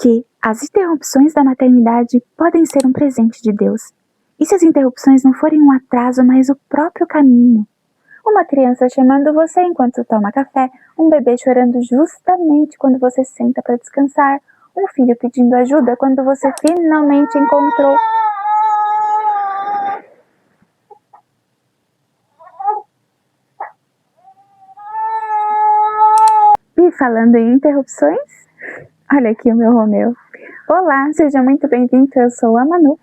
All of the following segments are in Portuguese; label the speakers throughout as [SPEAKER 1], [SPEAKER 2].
[SPEAKER 1] que as interrupções da maternidade podem ser um presente de Deus. E se as interrupções não forem um atraso, mas o próprio caminho? Uma criança chamando você enquanto toma café, um bebê chorando justamente quando você senta para descansar, um filho pedindo ajuda quando você finalmente encontrou. E falando em interrupções, olha aqui o meu Romeu. Olá, seja muito bem-vindo, eu sou a Manu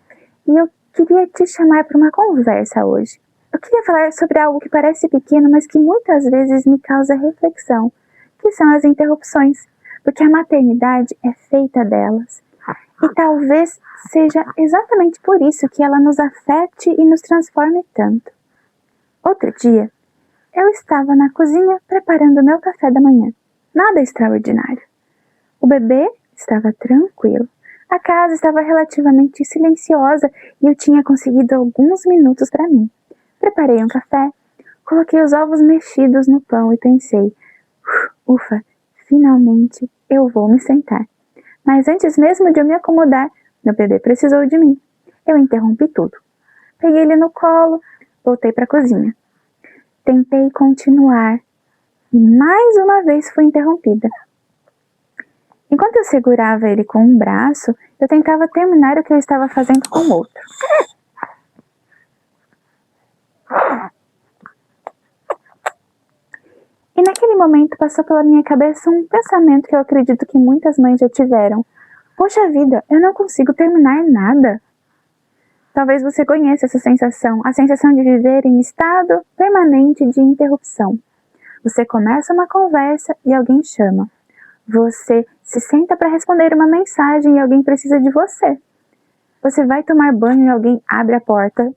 [SPEAKER 1] e eu queria te chamar para uma conversa hoje. Eu queria falar sobre algo que parece pequeno, mas que muitas vezes me causa reflexão, que são as interrupções, porque a maternidade é feita delas. E talvez seja exatamente por isso que ela nos afete e nos transforme tanto. Outro dia, eu estava na cozinha preparando o meu café da manhã. Nada extraordinário. O bebê estava tranquilo. A casa estava relativamente silenciosa e eu tinha conseguido alguns minutos para mim. Preparei um café, coloquei os ovos mexidos no pão e pensei, ufa, finalmente eu vou me sentar. Mas antes mesmo de eu me acomodar, meu bebê precisou de mim. Eu interrompi tudo. Peguei ele no colo, voltei para a cozinha. Tentei continuar e mais uma vez fui interrompida. Enquanto eu segurava ele com um braço, eu tentava terminar o que eu estava fazendo com o outro. E naquele momento passou pela minha cabeça um pensamento que eu acredito que muitas mães já tiveram. Poxa vida, eu não consigo terminar nada. Talvez você conheça essa sensação, a sensação de viver em estado permanente de interrupção. Você começa uma conversa e alguém chama. Você se senta para responder uma mensagem e alguém precisa de você. Você vai tomar banho e alguém abre a porta.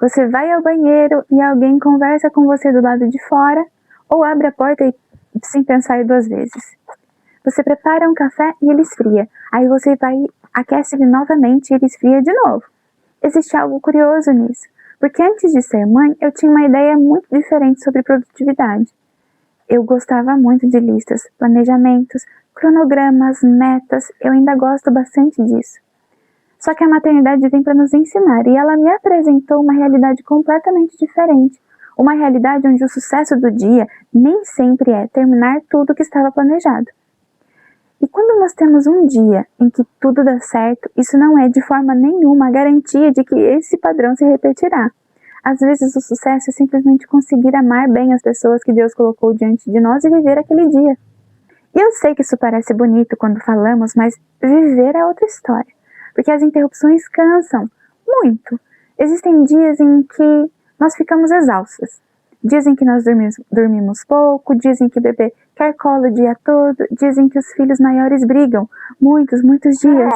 [SPEAKER 1] Você vai ao banheiro e alguém conversa com você do lado de fora ou abre a porta sem pensar duas vezes. Você prepara um café e ele esfria. Aí você vai, aquece ele novamente e ele esfria de novo. Existe algo curioso nisso, porque antes de ser mãe eu tinha uma ideia muito diferente sobre produtividade. Eu gostava muito de listas, planejamentos, cronogramas, metas, eu ainda gosto bastante disso. Só que a maternidade vem para nos ensinar e ela me apresentou uma realidade completamente diferente. Uma realidade onde o sucesso do dia nem sempre é terminar tudo que estava planejado. E quando nós temos um dia em que tudo dá certo, isso não é de forma nenhuma a garantia de que esse padrão se repetirá. Às vezes o sucesso é simplesmente conseguir amar bem as pessoas que Deus colocou diante de nós e viver aquele dia. E eu sei que isso parece bonito quando falamos, mas viver é outra história. Porque as interrupções cansam muito. Existem dias em que nós ficamos exaustas. Dias em que nós dormimos pouco, dias em que o bebê quer colo o dia todo, dias em que os filhos maiores brigam. Muitos dias.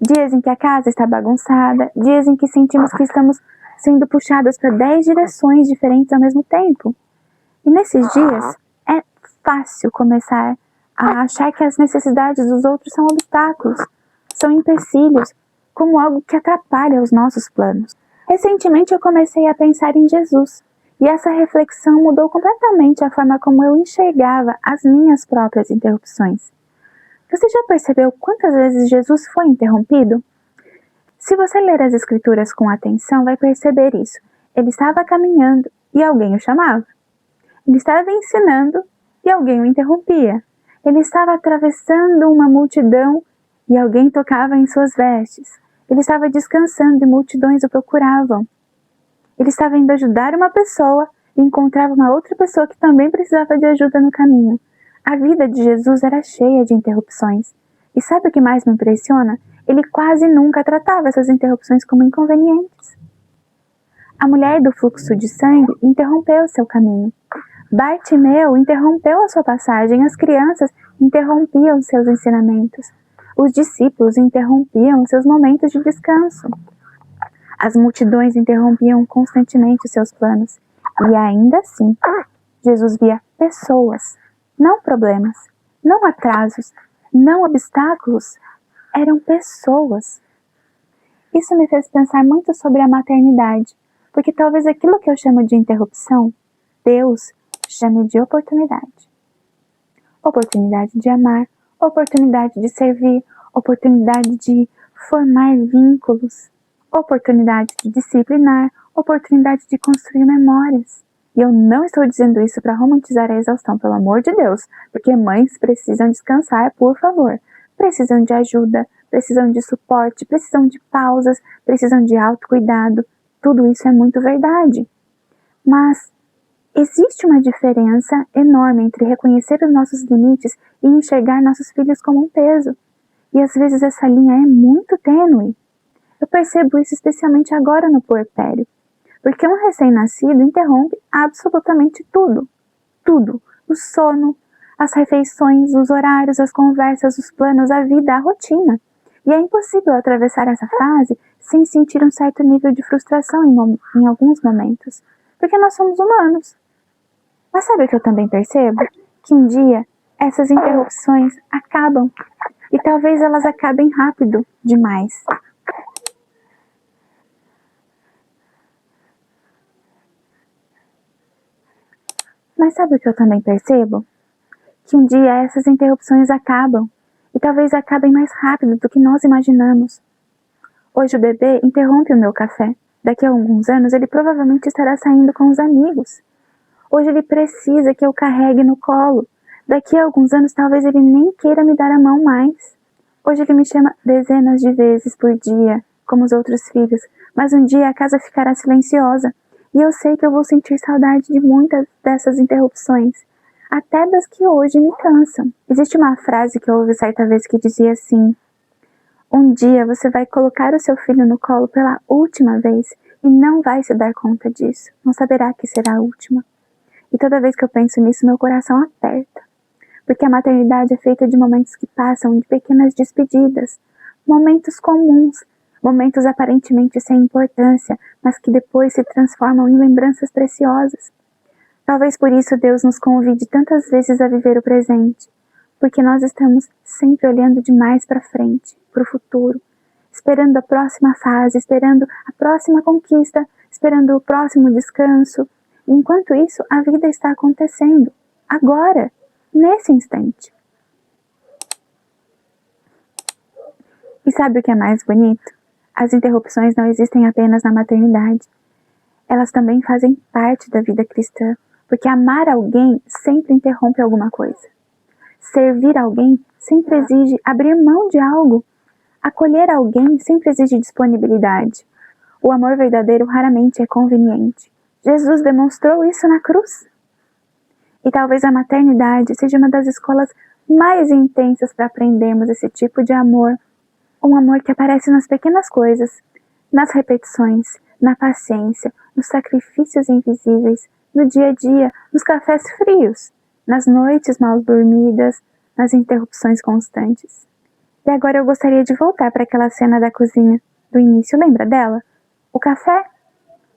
[SPEAKER 1] Dias em que a casa está bagunçada, dias em que sentimos que estamos sendo puxados para 10 direções diferentes ao mesmo tempo. E nesses dias, é fácil começar a achar que as necessidades dos outros são obstáculos, são empecilhos, como algo que atrapalha os nossos planos. Recentemente eu comecei a pensar em Jesus, e essa reflexão mudou completamente a forma como eu enxergava as minhas próprias interrupções. Você já percebeu quantas vezes Jesus foi interrompido? Se você ler as Escrituras com atenção, vai perceber isso. Ele estava caminhando e alguém o chamava. Ele estava ensinando e alguém o interrompia. Ele estava atravessando uma multidão e alguém tocava em suas vestes. Ele estava descansando e multidões o procuravam. Ele estava indo ajudar uma pessoa e encontrava uma outra pessoa que também precisava de ajuda no caminho. A vida de Jesus era cheia de interrupções. E sabe o que mais me impressiona? Ele quase nunca tratava essas interrupções como inconvenientes. A mulher do fluxo de sangue interrompeu seu caminho. Bartimeu interrompeu a sua passagem. As crianças interrompiam seus ensinamentos. Os discípulos interrompiam seus momentos de descanso. As multidões interrompiam constantemente os seus planos. E ainda assim, Jesus via pessoas, não problemas, não atrasos, não obstáculos. Eram pessoas. Isso me fez pensar muito sobre a maternidade, porque talvez aquilo que eu chamo de interrupção, Deus chame de oportunidade. oportunidade de amar, oportunidade de servir, oportunidade de formar vínculos, oportunidade de disciplinar, oportunidade de construir memórias. E eu não estou dizendo isso para romantizar a exaustão, pelo amor de Deus, porque mães precisam descansar, por favor. Precisam de ajuda, precisam de suporte, precisam de pausas, precisam de autocuidado. Tudo isso é muito verdade. Mas existe uma diferença enorme entre reconhecer os nossos limites e enxergar nossos filhos como um peso. E às vezes essa linha é muito tênue. Eu percebo isso especialmente agora no puerpério. Porque um recém-nascido interrompe absolutamente tudo. Tudo. O sono, as refeições, os horários, as conversas, os planos, a vida, a rotina. E é impossível atravessar essa fase sem sentir um certo nível de frustração em alguns momentos. Porque nós somos humanos. Mas sabe o que eu também percebo? Que um dia essas interrupções acabam. E talvez elas acabem rápido demais. Mas sabe o que eu também percebo? Que um dia essas interrupções acabam. E talvez acabem mais rápido do que nós imaginamos. Hoje o bebê interrompe o meu café. Daqui a alguns anos ele provavelmente estará saindo com os amigos. Hoje ele precisa que eu carregue no colo. Daqui a alguns anos talvez ele nem queira me dar a mão mais. Hoje ele me chama dezenas de vezes por dia, como os outros filhos, mas um dia a casa ficará silenciosa. E eu sei que eu vou sentir saudade de muitas dessas interrupções, até das que hoje me cansam. Existe uma frase que eu ouvi certa vez que dizia assim: um dia você vai colocar o seu filho no colo pela última vez e não vai se dar conta disso, não saberá que será a última. E toda vez que eu penso nisso, meu coração aperta. Porque a maternidade é feita de momentos que passam, de pequenas despedidas, momentos comuns, momentos aparentemente sem importância, mas que depois se transformam em lembranças preciosas. Talvez por isso Deus nos convide tantas vezes a viver o presente, porque nós estamos sempre olhando demais para frente, para o futuro, esperando a próxima fase, esperando a próxima conquista, esperando o próximo descanso. Enquanto isso, a vida está acontecendo, agora, nesse instante. E sabe o que é mais bonito? As interrupções não existem apenas na maternidade. Elas também fazem parte da vida cristã, porque amar alguém sempre interrompe alguma coisa. Servir alguém sempre exige abrir mão de algo. Acolher alguém sempre exige disponibilidade. O amor verdadeiro raramente é conveniente. Jesus demonstrou isso na cruz. E talvez a maternidade seja uma das escolas mais intensas para aprendermos esse tipo de amor. Um amor que aparece nas pequenas coisas, nas repetições, na paciência, nos sacrifícios invisíveis, no dia a dia, nos cafés frios, nas noites mal dormidas, nas interrupções constantes. E agora eu gostaria de voltar para aquela cena da cozinha do início, lembra dela? O café,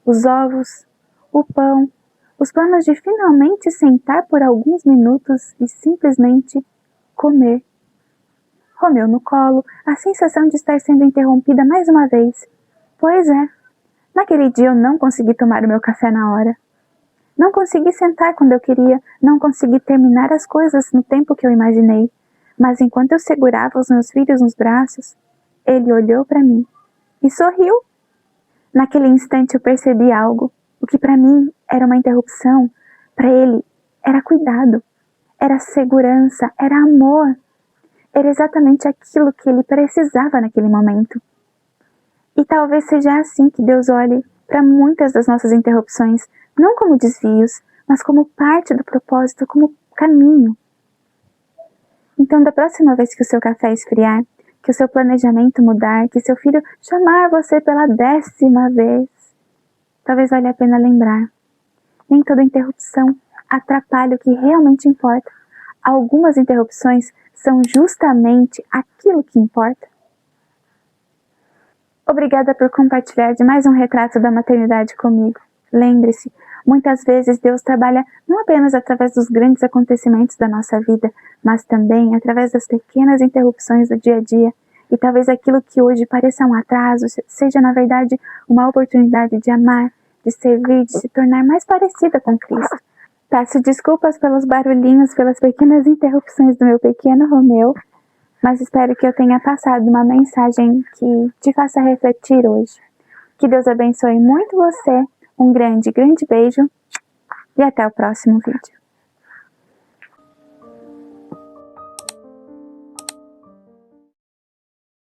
[SPEAKER 1] os ovos, o pão, os planos de finalmente sentar por alguns minutos e simplesmente comer. Romeu no colo, a sensação de estar sendo interrompida mais uma vez. Pois é, naquele dia eu não consegui tomar o meu café na hora. Não consegui sentar quando eu queria, não consegui terminar as coisas no tempo que eu imaginei. Mas enquanto eu segurava os meus filhos nos braços, ele olhou para mim e sorriu. Naquele instante eu percebi algo. O que para mim era uma interrupção, para ele era cuidado, era segurança, era amor. Era exatamente aquilo que ele precisava naquele momento. E talvez seja assim que Deus olhe para muitas das nossas interrupções, não como desvios, mas como parte do propósito, como caminho. Então, da próxima vez que o seu café esfriar, que o seu planejamento mudar, que seu filho chamar você pela 10ª vez, talvez valha a pena lembrar. Nem toda interrupção atrapalha o que realmente importa. Algumas interrupções são justamente aquilo que importa. Obrigada por compartilhar de mais um retrato da maternidade comigo. Lembre-se, muitas vezes Deus trabalha não apenas através dos grandes acontecimentos da nossa vida, mas também através das pequenas interrupções do dia a dia. E talvez aquilo que hoje pareça um atraso seja, na verdade, uma oportunidade de amar, de servir, de se tornar mais parecida com Cristo. Peço desculpas pelos barulhinhos, pelas pequenas interrupções do meu pequeno Romeu, mas espero que eu tenha passado uma mensagem que te faça refletir hoje. Que Deus abençoe muito você, um grande, grande beijo e até o próximo vídeo.